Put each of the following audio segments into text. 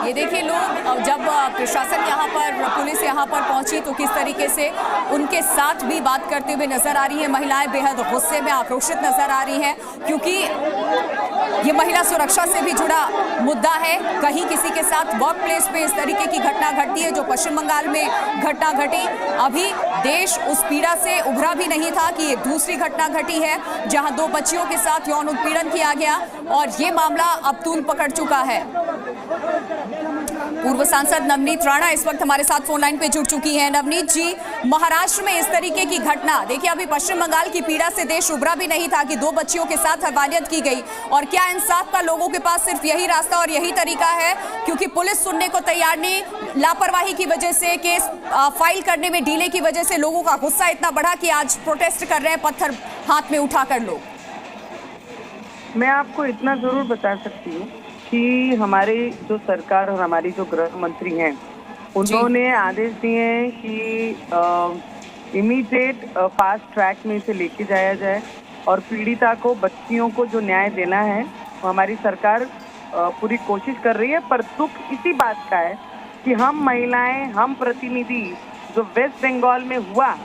ये देखिए लोग जब प्रशासन यहाँ पर, पुलिस यहाँ पर पहुंची तो किस तरीके से उनके साथ भी बात करते हुए नजर आ रही है। महिलाएं बेहद गुस्से में, आक्रोशित नजर आ रही हैं, क्योंकि ये महिला सुरक्षा से भी जुड़ा मुद्दा है। कहीं किसी के साथ वर्क प्लेस पे इस तरीके की घटना घटती है जो पश्चिम बंगाल में घटना घटी। अभी देश उस पीड़ा से उभरा भी नहीं था कि ये दूसरी घटना घटी है जहां 2 बच्चियों के साथ यौन उत्पीड़न किया गया और ये मामला अब तूल पकड़ चुका है। पूर्व सांसद नवनीत राणा इस वक्त हमारे साथ फोन लाइन पे जुड़ चुकी हैं। नवनीत जी, महाराष्ट्र में इस तरीके की घटना, देखिए अभी पश्चिम बंगाल की पीड़ा से देश उभरा भी नहीं था कि 2 बच्चियों के साथ हरवानियत की गई, और क्या इंसाफ का लोगों के पास सिर्फ यही रास्ता और यही तरीका है? क्योंकि पुलिस सुनने को तैयार नहीं, लापरवाही की वजह से, केस फाइल करने में डीले की वजह से लोगों का गुस्सा इतना बढ़ा कि आज प्रोटेस्ट कर रहे हैं पत्थर हाथ में उठाकर लोग। मैं आपको इतना जरूर बता सकती हूँ कि हमारी जो सरकार और हमारी जो गृह मंत्री हैं, उन्होंने आदेश दिए हैं कि इमीडिएट फास्ट ट्रैक में इसे लेके जाया जाए और पीड़िता को, बच्चियों को जो न्याय देना है वो हमारी सरकार पूरी कोशिश कर रही है। पर दुख इसी बात का है कि हम महिलाएं, हम प्रतिनिधि जो वेस्ट बंगाल में हुआ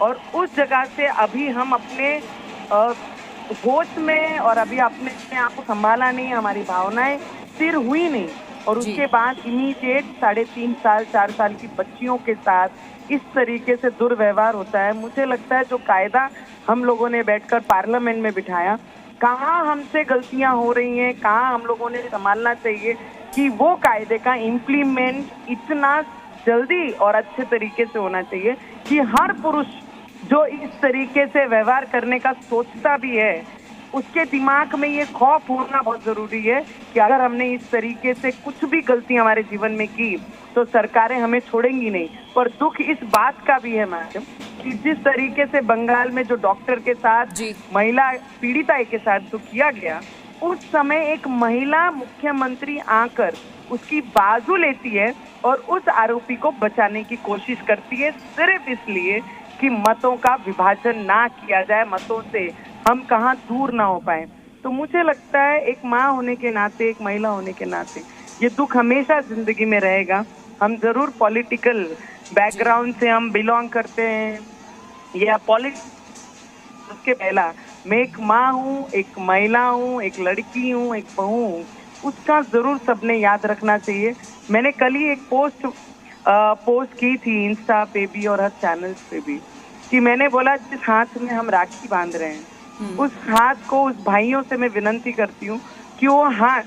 और उस जगह से अभी हम अपने होश में और अभी अपने आप को संभाला नहीं, हमारी भावनाएं स्थिर हुई नहीं, और उसके बाद इमीडिएट 3.5 साल 4 साल की बच्चियों के साथ इस तरीके से दुर्व्यवहार होता है। मुझे लगता है जो कायदा हम लोगों ने बैठकर पार्लियामेंट में बिठाया, कहाँ हमसे गलतियां हो रही हैं, कहाँ हम लोगों ने संभालना चाहिए कि वो कायदे का इम्प्लीमेंट इतना जल्दी और अच्छे तरीके से होना चाहिए कि हर पुरुष जो इस तरीके से व्यवहार करने का सोचता भी है, उसके दिमाग में ये खौफ होना बहुत जरूरी है कि अगर हमने इस तरीके से कुछ भी गलती हमारे जीवन में की तो सरकारें हमें छोड़ेंगी नहीं। पर दुख इस बात का भी है मैडम कि जिस तरीके से बंगाल में जो डॉक्टर के साथ, महिला पीड़िता के साथ जो किया गया, उस समय एक महिला मुख्यमंत्री आकर उसकी बाजू लेती है और उस आरोपी को बचाने की कोशिश करती है, सिर्फ इसलिए कि मतों का विभाजन ना किया जाए, मतों से हम कहाँ दूर ना हो पाए। तो मुझे लगता है एक माँ होने के नाते, एक महिला होने के नाते ये दुख हमेशा जिंदगी में रहेगा। हम जरूर पॉलिटिकल बैकग्राउंड से हम बिलोंग करते हैं या पॉलिटिक्स, उसके पहला मैं एक माँ हूँ, एक महिला हूँ, एक लड़की हूँ, एक बहू हूँ, उसका जरूर सबने याद रखना चाहिए। मैंने कल ही एक पोस्ट की थी इंस्टा पे भी और हर चैनल पे भी कि मैंने बोला जिस हाथ में हम राखी बांध रहे हैं उस हाथ को, उस भाइयों से मैं विनती करती हूँ कि वो हाथ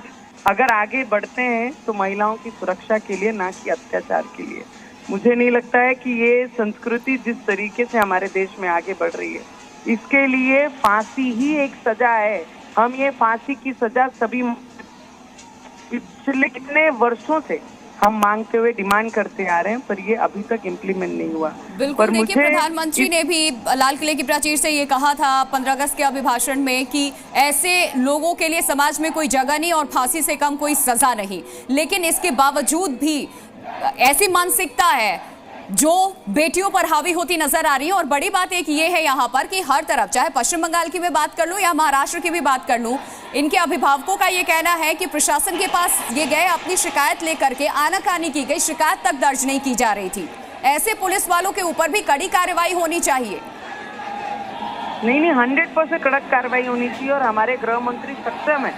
अगर आगे बढ़ते हैं तो महिलाओं की सुरक्षा के लिए, ना कि अत्याचार के लिए। मुझे नहीं लगता है कि ये संस्कृति जिस तरीके से हमारे देश में आगे बढ़ रही है, इसके लिए फांसी ही एक सजा है। हम ये फांसी की सजा सभी पिछले कितने वर्षों से हम मांगते हुए डिमांड करते आ रहे हैं, पर ये अभी तक इम्प्लीमेंट नहीं हुआ। बिल्कुल, देखिए प्रधानमंत्री ने भी लाल किले की प्राचीर से ये कहा था 15 अगस्त के अभिभाषण में कि ऐसे लोगों के लिए समाज में कोई जगह नहीं और फांसी से कम कोई सजा नहीं। लेकिन इसके बावजूद भी ऐसी मानसिकता है जो बेटियों पर हावी होती नजर आ रही है। और बड़ी बात एक ये है यहाँ पर कि हर तरफ, चाहे पश्चिम बंगाल की मैं बात कर लूँ या महाराष्ट्र की भी बात कर लूँ, इनके अभिभावकों का ये कहना है कि प्रशासन के पास ये गए, अपनी शिकायत लेकर के आनाकानी की गई, शिकायत तक दर्ज नहीं की जा रही थी। ऐसे पुलिस वालों के ऊपर भी कड़ी कार्रवाई होनी चाहिए। नहीं, 100% कड़क कार्रवाई होनी चाहिए और हमारे गृह मंत्री सक्षम है।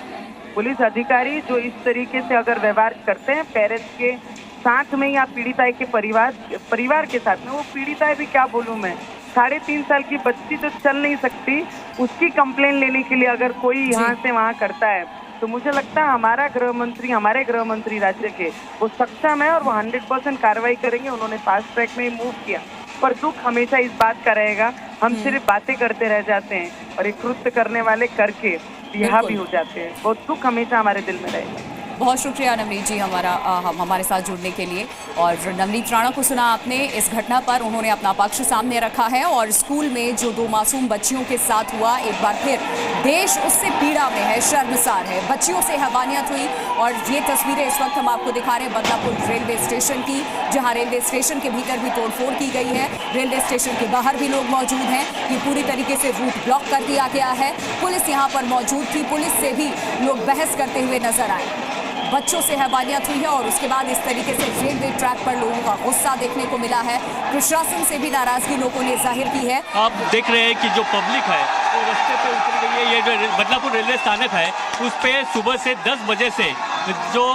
पुलिस अधिकारी जो इस तरीके से अगर व्यवहार करते हैं पेरेंट्स के साथ में या पीड़िता के परिवार के साथ में, वो पीड़िता भी क्या बोलूं मैं, 3.5 साल की बच्ची तो चल नहीं सकती, उसकी कंप्लेन लेने के लिए अगर कोई यहाँ से वहाँ करता है तो मुझे लगता है हमारे गृह मंत्री राज्य के वो सक्षम है और वो 100% कार्रवाई करेंगे। उन्होंने फास्ट ट्रैक में मूव किया, पर दुख हमेशा इस बात का रहेगा, हम सिर्फ बातें करते रह जाते हैं और एक कृत्य करने वाले करके रिहा भी हो जाते हैं। वो दुख हमेशा हमारे दिल में रहेगा। बहुत शुक्रिया नवनीत जी हमारे साथ जुड़ने के लिए। और नवनीत राणा को सुना आपने, इस घटना पर उन्होंने अपना पक्ष सामने रखा है और स्कूल में जो 2 मासूम बच्चियों के साथ हुआ, एक बार फिर देश उससे पीड़ा में है, शर्मसार है। बच्चियों से हैवानियत हुई और ये तस्वीरें इस वक्त हम आपको दिखा रहे हैं बदलापुर रेलवे स्टेशन की, जहाँ रेलवे स्टेशन के भीतर भी तोड़फोड़ की गई है। रेलवे स्टेशन के बाहर भी लोग मौजूद हैं, ये पूरी तरीके से रूट ब्लॉक कर दिया गया है। पुलिस यहाँ पर मौजूद थी, पुलिस से भी लोग बहस करते हुए नजर आए। बच्चों से हैवानियत हुई है और उसके बाद इस तरीके से रेलवे ट्रैक पर लोगों का गुस्सा देखने को मिला है। प्रशासन से भी नाराजगी लोगों ने जाहिर की है। आप देख रहे हैं कि जो पब्लिक है वो रास्ते पे उतर गई है। ये जो बदलापुर रेलवे स्थानक है उस पे सुबह से 10 बजे से जो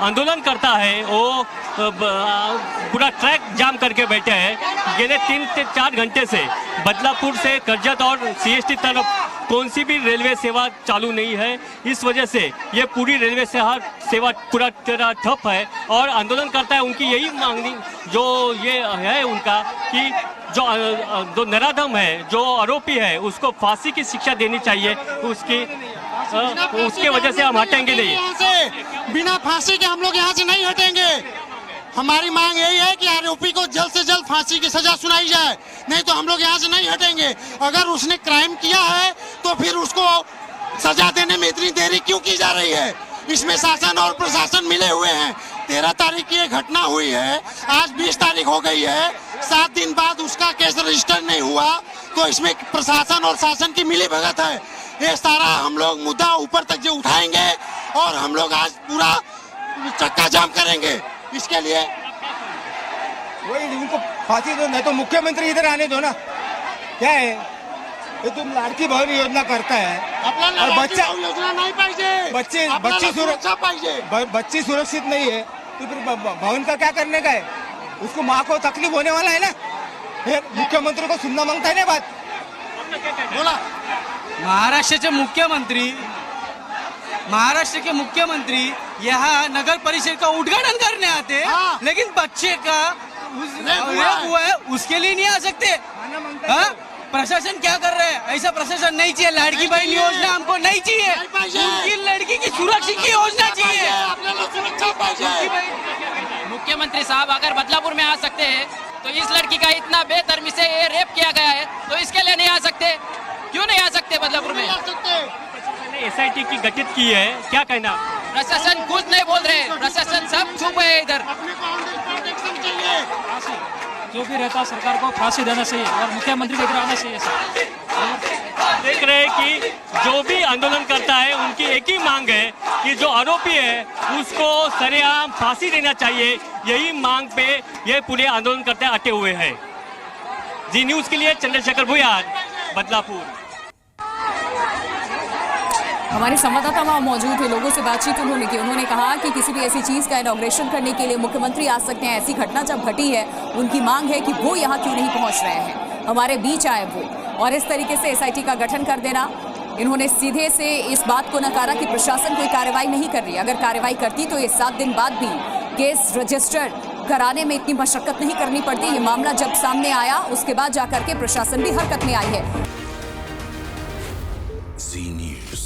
आंदोलन करता है वो पूरा ट्रैक जाम करके बैठे हैं। गेले 3 से 4 घंटे से बदलापुर से करजत और CST तरफ कौन सी भी रेलवे सेवा चालू नहीं है। इस वजह से ये पूरी रेलवे सेवा पूरा ठप है और आंदोलन करता है। उनकी यही मांगनी जो ये है उनका कि जो नराधम है, जो आरोपी है, उसको फांसी की शिक्षा देनी चाहिए। उसके वजह से हम हटेंगे नहीं। बिना फांसी के हम लोग यहाँ से नहीं हटेंगे। हमारी मांग यही है कि आरोपी को जल्द से जल्द फांसी की सजा सुनाई जाए, नहीं तो हम लोग यहाँ से नहीं हटेंगे। अगर उसने क्राइम किया है तो फिर उसको सजा देने में इतनी देरी क्यों की जा रही है? इसमें शासन और प्रशासन मिले हुए हैं। 13 तारीख की ये घटना हुई है, आज 20 तारीख हो गई है। 7 दिन बाद उसका केस रजिस्टर नहीं हुआ, तो इसमें प्रशासन और शासन की मिली भगत है। ये सारा हम लोग मुद्दा ऊपर तक जो उठाएंगे और हम लोग आज पूरा चक्का जाम करेंगे। इसके लिए वही उनको फांसी दो, नहीं तो मुख्यमंत्री इधर आने दो ना। क्या है ये तुम लाड़की बहन योजना करता है और बच्चा योजना नहीं पाहिजे, बच्चे सुरक्षा पाहिजे, बच्ची सुरक्षित नहीं है तो फिर भवन का क्या करने का है? उसको माँ को तकलीफ होने वाला है ना। फिर मुख्यमंत्री को सुनना मांगता है ना बात। बोला महाराष्ट्र के मुख्यमंत्री यहाँ नगर परिषद का उद्घाटन करने आते हैं, हाँ। लेकिन बच्चे का रेप हुआ है उसके लिए नहीं आ सकते। हाँ? प्रशासन क्या कर रहा है? ऐसा प्रशासन नहीं चाहिए। लाड़की बहन योजना हमको नहीं चाहिए। उनकी लड़की की सुरक्षा की योजना चाहिए। मुख्यमंत्री साहब अगर बदलापुर में आ सकते हैं तो इस लड़की का इतना बेदर्मी से ये रेप किया गया है तो इसके लिए नहीं आ सकते? क्यों नहीं आ सकते बदलापुर में? SIT की गठित की है, क्या कहना? प्रशासन कुछ नहीं बोल रहे, प्रशासन सब चुप है इधर। जो भी रहता सरकार को फांसी देना चाहिए और मुख्यमंत्री को इधर आना चाहिए। देख रहे हैं कि जो भी आंदोलन करता है उनकी एक ही मांग है कि जो आरोपी है उसको सरेआम फांसी देना चाहिए। यही मांग पे ये पूरे आंदोलन करते अटे हुए हैं। जी न्यूज के लिए चंद्रशेखर भुयार, बदलापुर। हमारे संवाददाता वहां मौजूद थे, लोगों से बातचीत उन्होंने की। उन्होंने कहा कि किसी भी ऐसी चीज का इनॉग्रेशन करने के लिए मुख्यमंत्री आ सकते हैं। ऐसी घटना जब घटी है उनकी मांग है कि वो यहाँ क्यों नहीं पहुंच रहे हैं, हमारे बीच आए वो। और इस तरीके से SIT का गठन कर देना, इन्होंने सीधे से इस बात को नकारा कि प्रशासन कोई कार्रवाई नहीं कर रही। अगर कार्रवाई करती तो ये 7 दिन बाद भी केस रजिस्टर कराने में इतनी मशक्कत नहीं करनी पड़ती। ये मामला जब सामने आया उसके बाद जाकर के प्रशासन भी हरकत में आई है। Z News।